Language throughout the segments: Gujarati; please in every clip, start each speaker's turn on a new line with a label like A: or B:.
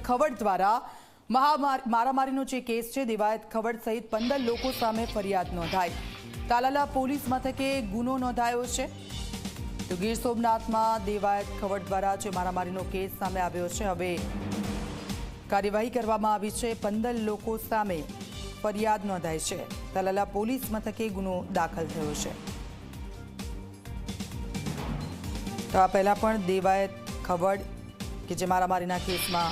A: ખવડ દ્વારા મારામારીનો જે કેસ છે, દેવાયત ખવડ સહિત 15 લોકો સામે ફરિયાદ નોંધાઈ। તાલાલા પોલીસ મથકે ગુનો નોંધાયો છે। તો ગીર સોમનાથમાં દેવાયત ખવડ દ્વારા જે મારામારીનો કેસ સામે આવ્યો છે, હવે કાર્યવાહી કરવામાં આવી છે। 15 લોકો સામે ફરિયાદ નોંધાઈ છે। તાલાલા પોલીસ મથકે ગુનો દાખલ થયો છે। તો આ પહેલા પણ દેવાયત ખવડ કે જે મારામારીના કેસમાં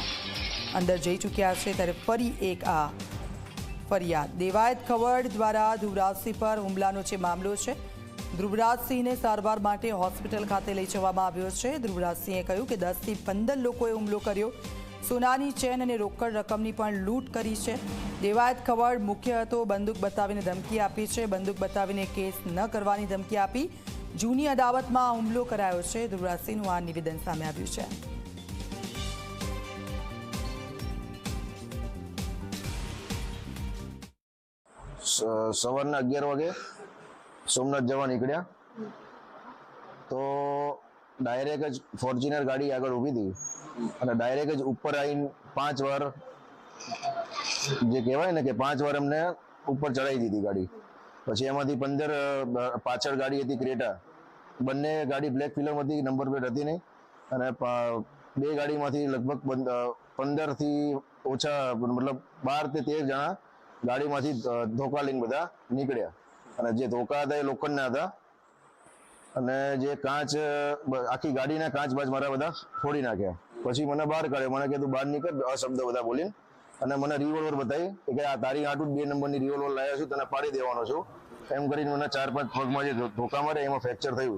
A: અંદર જઈ ચૂક્યા છે, ત્યારે ફરી એક આ ફરિયાદ દેવાયત ખવડ દ્વારા ધ્રુવરાજસિંહ પર હુમલાનો જે મામલો છે, ધ્રુવરાજસિંહને સારવાર માટે હોસ્પિટલ ખાતે લઈ જવામાં આવ્યો છે। ધ્રુવરાજસિંહે કહ્યું કે 10 થી 15 લોકોએ હુમલો કર્યો, સોનાની ચેન અને રોકડ રકમની પણ લૂંટ કરી છે। દેવાયત ખવડ મુખ્ય હતો, બંદૂક બતાવીને ધમકી આપી છે, બંદૂક બતાવીને કેસ ન કરવાની ધમકી આપી, જૂની અદાવતમાં હુમલો કરાયો છે। ધ્રુવરાજસિંહનું આ નિવેદન સામે આવ્યું છે।
B: સવારના 11 વાગે સોમનાથ જવા નીકળ્યા તો ડાયરેક્ટ જ ફોર્ચ્યુનર ગાડી આગળ ઊભી હતી અને ડાયરેક્ટ જ ઉપર આવીને 5 વાર જે કહેવાય ને કે 5 વાર અમને ઉપર ચડાવી દીધી ગાડી। પછી એમાંથી 15 પાછળ ગાડી હતી ક્રેટા, બંને ગાડી બ્લેક ફિલ્મ હતી, નંબર પ્લેટ હતી નહીં, અને બે ગાડીમાંથી લગભગ 15 થી ઓછા મતલબ 12 થી 13 જણા ગાડીમાંથી ધોકા લઈને બધા નીકળ્યા। અને જે ધોકા હતા એ લોખંડના હતા અને જે કાચ આખી ગાડીના કાચ બાજ મારા બધા ફોડી નાખ્યા। પછી મને બહાર કાઢ્યો, મને કીધું બહાર નીકળ અશબ્દ બધા બોલીને, અને મને રિવોલ્વર બતાવી કે આ તારી આટલું 2 નંબરની રિવોલ્વર લાવ્યા છું, તને પાડી દેવાનો છું એમ કરીને મને 4-5 પગમાં જે ધોકા મારે એમાં ફ્રેક્ચર થયું।